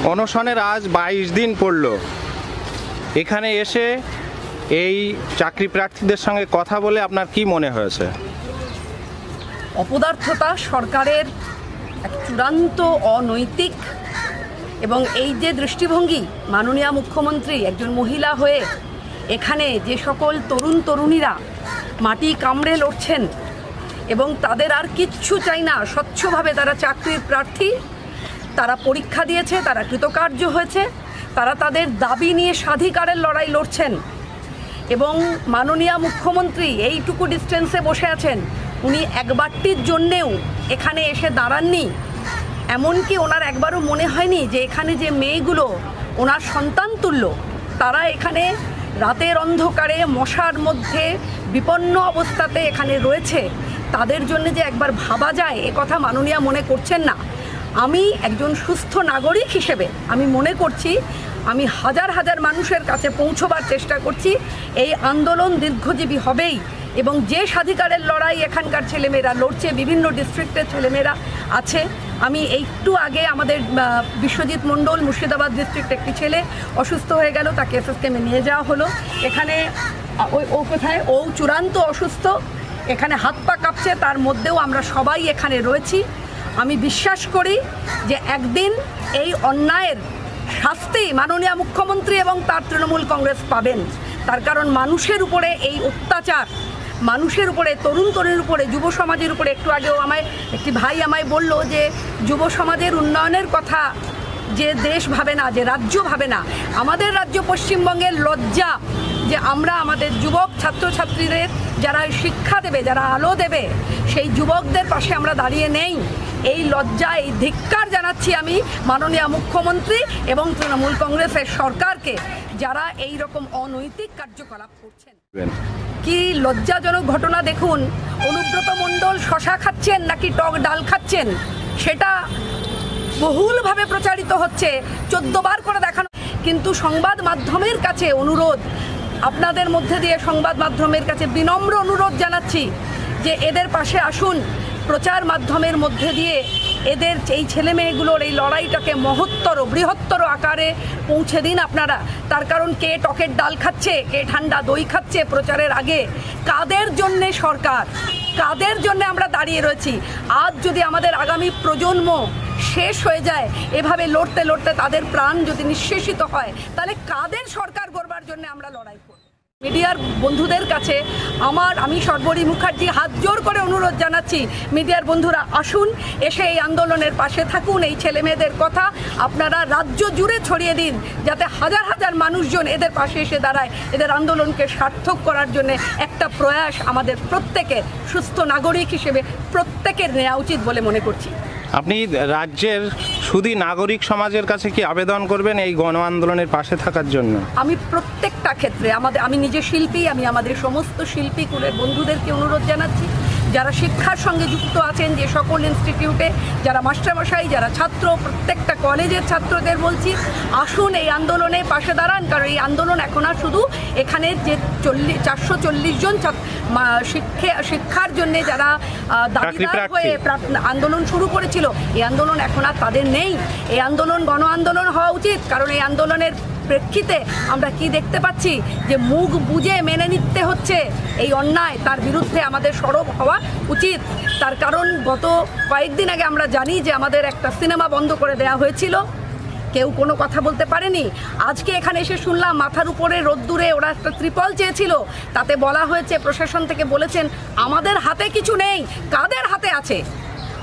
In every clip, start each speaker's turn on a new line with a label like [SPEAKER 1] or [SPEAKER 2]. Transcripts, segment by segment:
[SPEAKER 1] অনশনের আজ 22 দিন পড়ল। এখানে এসে এই চাকরি প্রার্থীদের সঙ্গে কথা বলে আপনার কি মনে হয়েছে?
[SPEAKER 2] অপদার্থতা সরকারের এক চূড়ান্ত অনৈতিক, এবং এই যে দৃষ্টিভঙ্গি, মাননীয় মুখ্যমন্ত্রী একজন মহিলা হয়ে এখানে যে সকল তরুণ তরুণীরা মাটি কামড়ে লড়ছেন এবং তাদের আর কিচ্ছু চাই না, স্বচ্ছভাবে তারা চাকরির প্রার্থী, তারা পরীক্ষা দিয়েছে, তারা কৃতকার্য হয়েছে, তারা তাদের দাবি নিয়ে স্বাধিকারের লড়াই লড়ছেন। এবং মাননীয় মুখ্যমন্ত্রী এইটুকু ডিস্টেন্সে বসে আছেন, উনি একবারটির জন্যেও এখানে এসে দাঁড়াননি। এমনকি ওনার একবারও মনে হয়নি যে এখানে যে মেয়েগুলো ওনার সন্তান তুল্য, তারা এখানে রাতের অন্ধকারে মশার মধ্যে বিপন্ন অবস্থাতে এখানে রয়েছে, তাদের জন্য যে একবার ভাবা যায় এ কথা মাননীয়া মনে করছেন না। আমি একজন সুস্থ নাগরিক হিসেবে আমি মনে করছি, আমি হাজার হাজার মানুষের কাছে পৌঁছবার চেষ্টা করছি। এই আন্দোলন দীর্ঘজীবী হবেই, এবং যে স্বাধিকারের লড়াই এখানকার ছেলেমেয়েরা লড়ছে, বিভিন্ন ডিস্ট্রিক্টের ছেলেমেয়েরা আছে। আমি একটু আগে আমাদের বিশ্বজিৎ মণ্ডল, মুর্শিদাবাদ ডিস্ট্রিক্ট একটি ছেলে অসুস্থ হয়ে গেল, তাকে এসএসকেএমে নিয়ে যাওয়া হলো। এখানে ও কোথায়, ও চূড়ান্ত অসুস্থ, এখানে হাত পা কাঁপছে, তার মধ্যেও আমরা সবাই এখানে রয়েছি। আমি বিশ্বাস করি যে একদিন এই অন্যায়ের শাস্তি মাননীয় মুখ্যমন্ত্রী এবং তার তৃণমূল কংগ্রেস পাবেন। তার কারণ মানুষের উপরে এই অত্যাচার, মানুষের উপরে, তরুণ তরুণীর উপরে, যুব সমাজের উপরে, একটু আগেও একটি ভাই আমায় বলল যে যুব সমাজের উন্নয়নের কথা যে দেশ ভাবে না, যে রাজ্য ভাবে না। আমাদের রাজ্য পশ্চিমবঙ্গের লজ্জা যে আমরা আমাদের যুবক ছাত্রছাত্রীদের যারা শিক্ষা দেবে, যারা আলো দেবে, সেই যুবকদের পাশে আমরা দাঁড়িয়ে নেই। এই লজ্জা, এই ধিক্কার জানাচ্ছি আমি মাননীয় মুখ্যমন্ত্রী এবং তৃণমূল কংগ্রেসের সরকারকে, যারা এই রকম অনৈতিক কার্যকলাপ করছেন। কি লজ্জাজনক ঘটনা দেখুন, অনুব্রত মণ্ডল শশা খাচ্ছেন নাকি টক ডাল খাচ্ছেন সেটা বহুলভাবে প্রচারিত হচ্ছে, 14 বার করে দেখানো। কিন্তু সংবাদ মাধ্যমের কাছে অনুরোধ, আপনাদের মধ্যে দিয়ে সংবাদ মাধ্যমের কাছে বিনম্র অনুরোধ জানাচ্ছি যে এদের পাশে আসুন, প্রচার মাধ্যমের মধ্যে দিয়ে এদের এই ছেলে মেয়েগুলোর এই লড়াইটাকে মহত্তর, বৃহত্তর আকারে পৌঁছে দিন আপনারা। তার কারণ কে টকের ডাল খাচ্ছে, কে ঠান্ডা দই খাচ্ছে প্রচারের আগে, কাদের জন্যে সরকার, কাদের জন্য আমরা দাঁড়িয়ে রয়েছি। আজ যদি আমাদের আগামী প্রজন্ম শেষ হয়ে যায়, এভাবে লড়তে লড়তে তাদের প্রাণ যদি নিঃশেষিত হয়, তাহলে কাদের সরকার গড়বার জন্য আমরা লড়াই করব? মিডিয়ার বন্ধুদের কাছে আমি সর্বরী মুখার্জি হাত জোর করে অনুরোধ জানাচ্ছি, মিডিয়ার বন্ধুরা আসুন, এসে এই আন্দোলনের পাশে থাকুন। এই ছেলেমেয়েদের কথা আপনারা রাজ্য জুড়ে ছড়িয়ে দিন, যাতে হাজার হাজার মানুষজন এদের পাশে এসে দাঁড়ায়। এদের আন্দোলনকে সার্থক করার জন্য একটা প্রয়াস আমাদের প্রত্যেকের, সুস্থ নাগরিক হিসেবে প্রত্যেকের নেওয়া উচিত বলে মনে করছি।
[SPEAKER 1] আপনি রাজ্যের শুধু নাগরিক সমাজের কাছে কি আবেদন করবেন এই গণ আন্দোলনের পাশে থাকার জন্য?
[SPEAKER 2] আমি প্রত্যেকটা ক্ষেত্রে আমি নিজে শিল্পী, আমি আমাদের সমস্ত শিল্পী কুলের বন্ধুদেরকে অনুরোধ জানাচ্ছি, যারা শিক্ষার সঙ্গে যুক্ত আছেন, যে সকল ইনস্টিটিউটে যারা মাস্টারমশাই, যারা ছাত্র, প্রত্যেকটা কলেজের ছাত্রদের বলছি, আসুন এই আন্দোলনে পাশে দাঁড়ান। কারণ এই আন্দোলন এখন আর শুধু এখানে যে 440 জন শিক্ষার জন্য যারা দাবিদার হয়ে আন্দোলন শুরু করেছিল, এই আন্দোলন এখন আর তাদের নেই। এই আন্দোলন গণ আন্দোলন হওয়া উচিত। কারণ এই আন্দোলনের প্রেক্ষিতে আমরা কি দেখতে পাচ্ছি, যে মুখ বুজে মেনে নিতে হচ্ছে এই অন্যায়, তার বিরুদ্ধে আমাদের সরব হওয়া উচিত। তার কারণ গত কয়েকদিন আগে আমরা জানি যে আমাদের একটা সিনেমা বন্ধ করে দেওয়া হয়েছিল, কেউ কোনো কথা বলতে পারেনি। আজকে এখানে এসে শুনলাম মাথার উপরে রোদ্দুরে ওরা একটা ত্রিপল চেয়েছিল, তাতে বলা হয়েছে, প্রশাসন থেকে বলেছেন আমাদের হাতে কিছু নেই। কাদের হাতে আছে?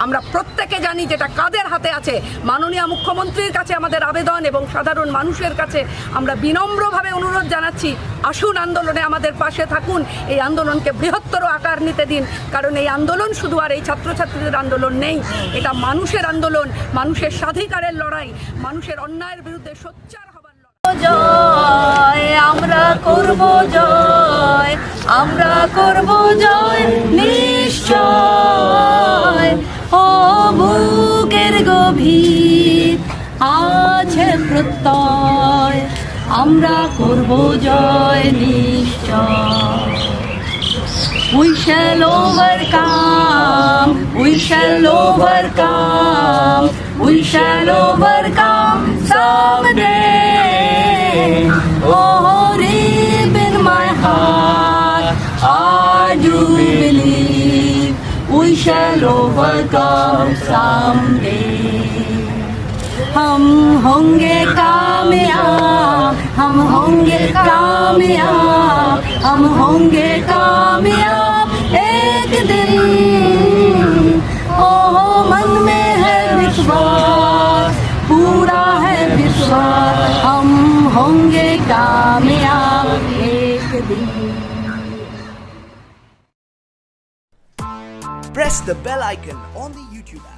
[SPEAKER 2] আমরা প্রত্যেকে জানি যেটা কাদের হাতে আছে। মাননীয় মুখ্যমন্ত্রীর কাছে আমাদের আবেদন এবং সাধারণ মানুষের কাছে আমরা বিনম্রভাবে অনুরোধ জানাচ্ছি, আসুন আন্দোলনে আমাদের পাশে থাকুন, এই আন্দোলনকে বৃহত্তর আকার নিতে দিন। কারণ এই আন্দোলন শুধু আর এই ছাত্রছাত্রীদের আন্দোলন নেই, এটা মানুষের আন্দোলন, মানুষের স্বাধিকারের লড়াই, মানুষের অন্যায়ের বিরুদ্ধে সোচ্চার হবার লড়াই। জয় আমরা করব, জয় আমরা করব, জয় নিশ্চয়। ও বুকের গভীর আছে প্রত্যয়, আমরা করব জয় নিশ্চয়। We shall overcome, we shall overcome, we shall overcome. someday. Oh, deep in my heart, I do believe we shall overcome someday. हम होंगे कामयाब, हम होंगे कामयाब, हम होंगे कामयाब एक दिन। ओह मन में है विश्वास, पूरा है विश्वास, हम होंगे कामयाब एक दिन।
[SPEAKER 3] Press the bell icon on the YouTube app